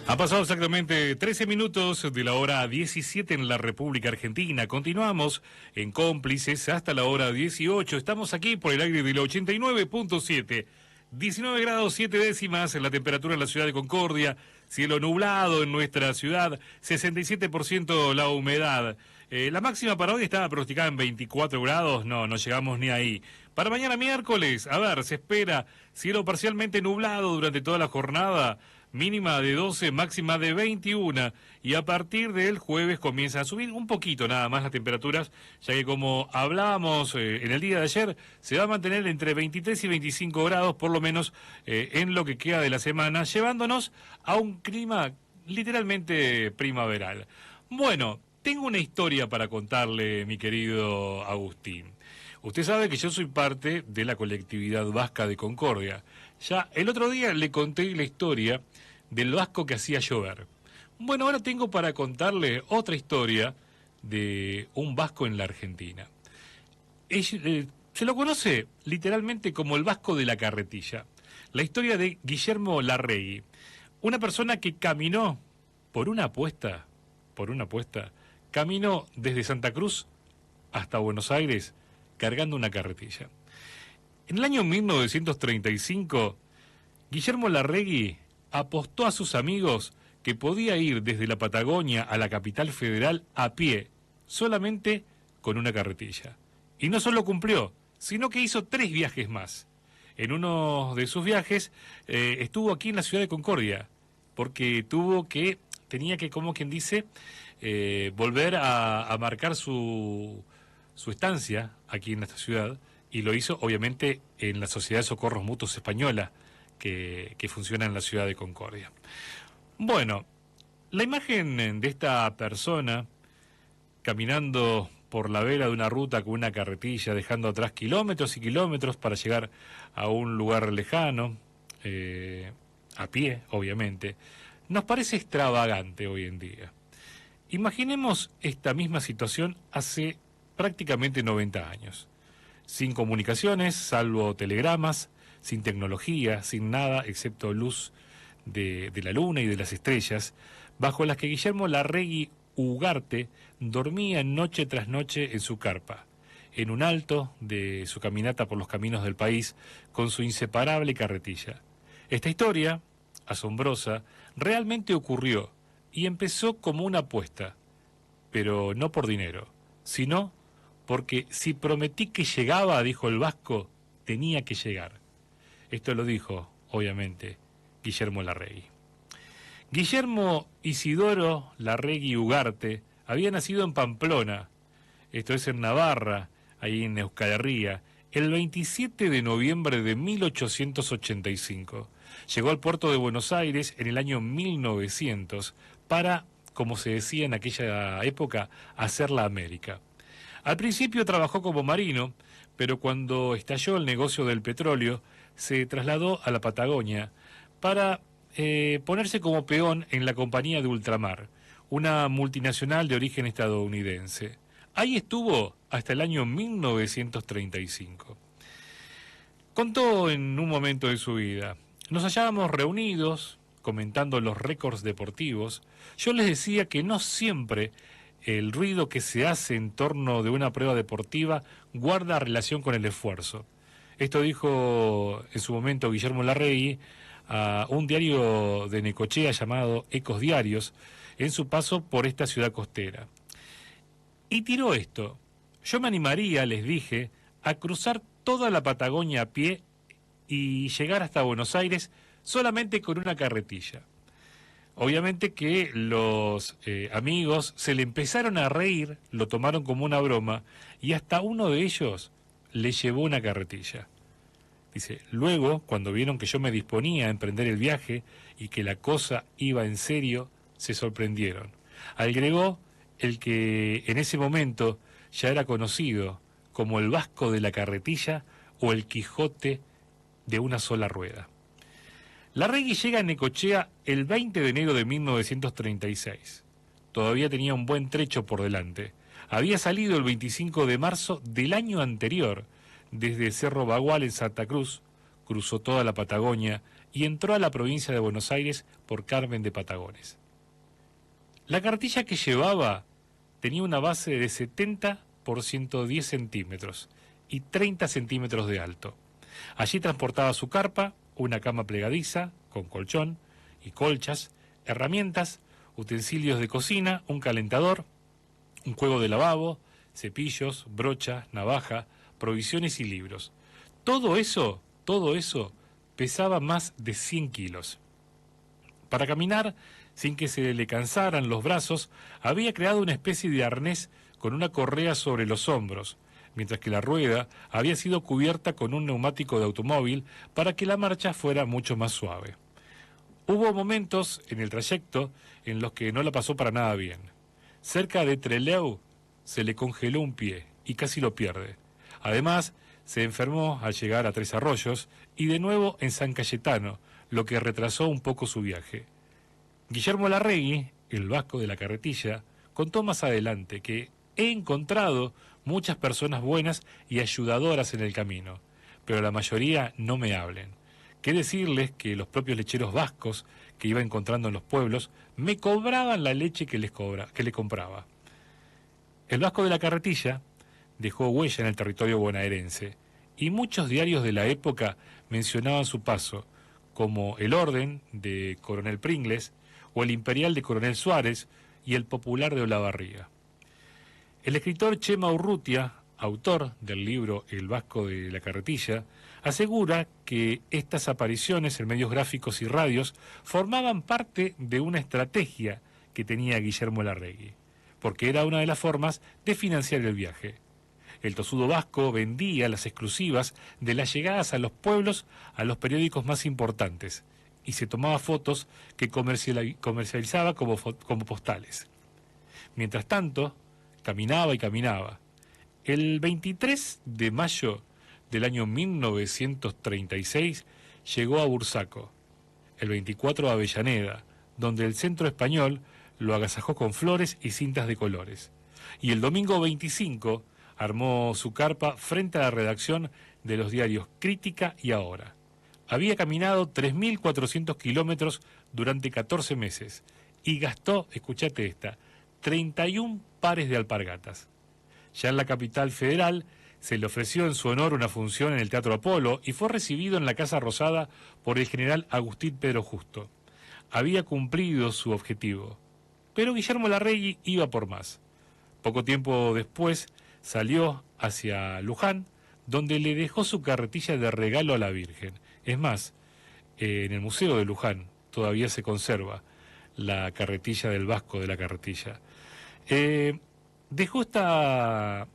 Ha pasado exactamente 13 minutos de la hora 17 en la República Argentina. Continuamos en Cómplices hasta la hora 18. Estamos aquí por el aire del 89.7. 19 grados 7 décimas en la temperatura en la ciudad de Concordia. Cielo nublado en nuestra ciudad. 67% la humedad. La máxima para hoy estaba pronosticada en 24 grados. No llegamos ni ahí. Para mañana miércoles, a ver, se espera cielo parcialmente nublado durante toda la jornada. Mínima de 12, máxima de 21, y a partir del jueves comienza a subir un poquito nada más las temperaturas, ya que como hablábamos en el día de ayer, se va a mantener entre 23 y 25 grados, por lo menos en lo que queda de la semana, llevándonos a un clima literalmente primaveral. Bueno, tengo una historia para contarle, mi querido Agustín. Usted sabe que yo soy parte de la colectividad vasca de Concordia. Ya el otro día le conté la historia del vasco que hacía llover. Bueno, ahora tengo para contarle otra historia de un vasco en la Argentina. Se lo conoce literalmente como el vasco de la carretilla. La historia de Guillermo Larregui, una persona que caminó por una apuesta, caminó desde Santa Cruz hasta Buenos Aires cargando una carretilla. En el año 1935, Guillermo Larregui apostó a sus amigos que podía ir desde la Patagonia a la capital federal a pie, solamente con una carretilla. Y no solo cumplió, sino que hizo 3 viajes más. En uno de sus viajes estuvo aquí en la ciudad de Concordia, porque tenía que, como quien dice, volver a marcar su estancia aquí en esta ciudad, y lo hizo obviamente en la Sociedad de Socorros Mutuos Española, que funciona en la ciudad de Concordia. Bueno, la imagen de esta persona caminando por la vera de una ruta con una carretilla, dejando atrás kilómetros y kilómetros para llegar a un lugar lejano, a pie, obviamente, nos parece extravagante hoy en día. Imaginemos esta misma situación hace prácticamente 90 años. Sin comunicaciones, salvo telegramas, sin tecnología, sin nada excepto luz de la luna y de las estrellas, bajo las que Guillermo Larregui Ugarte dormía noche tras noche en su carpa, en un alto de su caminata por los caminos del país, con su inseparable carretilla. Esta historia, asombrosa, realmente ocurrió y empezó como una apuesta, pero no por dinero, sino porque si prometí que llegaba, dijo el vasco, tenía que llegar. Esto lo dijo, obviamente, Guillermo Larregui. Guillermo Isidoro Larregui Ugarte había nacido en Pamplona, esto es en Navarra, ahí en Euskal Herria, el 27 de noviembre de 1885. Llegó al puerto de Buenos Aires en el año 1900 para, como se decía en aquella época, hacer la América. Al principio trabajó como marino, pero cuando estalló el negocio del petróleo, se trasladó a la Patagonia para ponerse como peón en la compañía de ultramar, una multinacional de origen estadounidense. Ahí estuvo hasta el año 1935. Contó en un momento de su vida: nos hallábamos reunidos, comentando los récords deportivos. Yo les decía que no siempre el ruido que se hace en torno de una prueba deportiva guarda relación con el esfuerzo. Esto dijo en su momento Guillermo Larregui a un diario de Necochea llamado Ecos Diarios, en su paso por esta ciudad costera. Y tiró esto: yo me animaría, les dije, a cruzar toda la Patagonia a pie y llegar hasta Buenos Aires solamente con una carretilla. Obviamente que los amigos se le empezaron a reír, lo tomaron como una broma, y hasta uno de ellos le llevó una carretilla. Dice, luego, cuando vieron que yo me disponía a emprender el viaje y que la cosa iba en serio, se sorprendieron. Agregó el que en ese momento ya era conocido como el vasco de la carretilla o el Quijote de una sola rueda. Larregui llega a Necochea el 20 de enero de 1936. Todavía tenía un buen trecho por delante. Había salido el 25 de marzo del año anterior desde Cerro Bagual en Santa Cruz, cruzó toda la Patagonia y entró a la provincia de Buenos Aires por Carmen de Patagones. La carretilla que llevaba tenía una base de 70 por 110 centímetros y 30 centímetros de alto. Allí transportaba su carpa, una cama plegadiza con colchón y colchas, herramientas, utensilios de cocina, un calentador, un juego de lavabo, cepillos, brocha, navaja, provisiones y libros. Todo eso pesaba más de 100 kilos. Para caminar, sin que se le cansaran los brazos, había creado una especie de arnés con una correa sobre los hombros, mientras que la rueda había sido cubierta con un neumático de automóvil para que la marcha fuera mucho más suave. Hubo momentos en el trayecto en los que no la pasó para nada bien. Cerca de Trelew se le congeló un pie y casi lo pierde. Además, se enfermó al llegar a Tres Arroyos y de nuevo en San Cayetano, lo que retrasó un poco su viaje. Guillermo Larregui, el vasco de la carretilla, contó más adelante que he encontrado muchas personas buenas y ayudadoras en el camino, pero la mayoría no me hablen. ¿Qué decirles que los propios lecheros vascos que iba encontrando en los pueblos me cobraban la leche que le compraba? El vasco de la carretilla dejó huella en el territorio bonaerense y muchos diarios de la época mencionaban su paso, como El Orden de Coronel Pringles o El Imperial de Coronel Suárez y El Popular de Olavarría. El escritor Chema Urrutia, autor del libro El Vasco de la Carretilla, asegura que estas apariciones en medios gráficos y radios formaban parte de una estrategia que tenía Guillermo Larregui, porque era una de las formas de financiar el viaje. El tosudo vasco vendía las exclusivas de las llegadas a los pueblos a los periódicos más importantes y se tomaba fotos que comercializaba como postales. Mientras tanto, caminaba y caminaba. El 23 de mayo del año 1936 llegó a Bursaco, el 24 a Avellaneda, donde el Centro Español lo agasajó con flores y cintas de colores. Y el domingo 25 armó su carpa frente a la redacción de los diarios Crítica y Ahora. Había caminado 3.400 kilómetros durante 14 meses y gastó, escuchate esta, 31 pares de alpargatas. Ya en la capital federal se le ofreció en su honor una función en el Teatro Apolo y fue recibido en la Casa Rosada por el general Agustín Pedro Justo. Había cumplido su objetivo, pero Guillermo Larregui iba por más. Poco tiempo después salió hacia Luján, donde le dejó su carretilla de regalo a la Virgen. Es más, en el Museo de Luján todavía se conserva la carretilla del vasco de la carretilla. Dejó esta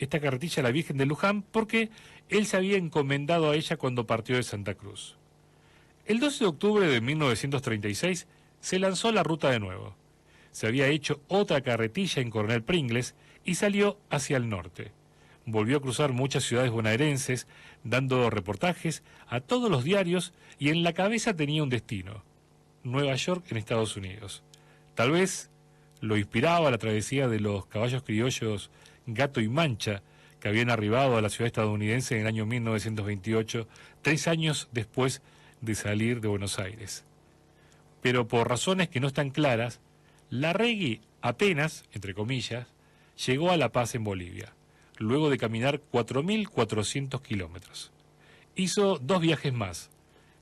carretilla a la Virgen de Luján porque él se había encomendado a ella cuando partió de Santa Cruz. El 12 de octubre de 1936 se lanzó la ruta de nuevo. Se había hecho otra carretilla en Coronel Pringles y salió hacia el norte. Volvió a cruzar muchas ciudades bonaerenses, dando reportajes a todos los diarios y en la cabeza tenía un destino: Nueva York en Estados Unidos. Tal vez lo inspiraba la travesía de los caballos criollos Gato y Mancha, que habían arribado a la ciudad estadounidense en el año 1928, 3 años después de salir de Buenos Aires. Pero por razones que no están claras, Larregui apenas, entre comillas, llegó a La Paz en Bolivia, luego de caminar 4.400 kilómetros. Hizo 2 viajes más,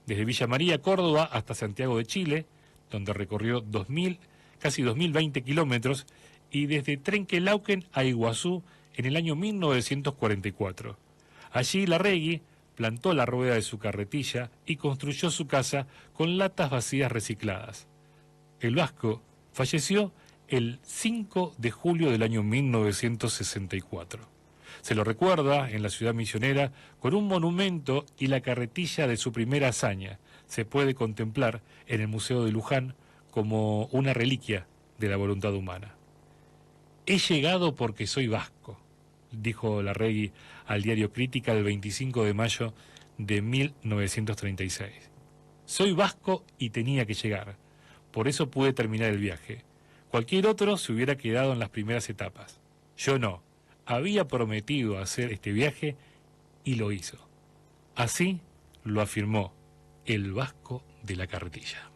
desde Villa María, Córdoba, hasta Santiago de Chile, donde recorrió casi 2.020 kilómetros, y desde Trenquelauquen a Iguazú en el año 1944. Allí Larregui plantó la rueda de su carretilla y construyó su casa con latas vacías recicladas. El vasco falleció el 5 de julio del año 1964. Se lo recuerda en la ciudad misionera con un monumento y la carretilla de su primera hazaña. Se puede contemplar en el Museo de Luján como una reliquia de la voluntad humana. He llegado porque soy vasco, dijo Larregui al diario Crítica el 25 de mayo de 1936. Soy vasco y tenía que llegar, por eso pude terminar el viaje. Cualquier otro se hubiera quedado en las primeras etapas. Yo no, había prometido hacer este viaje y lo hizo. Así lo afirmó el Vasco de la Carretilla.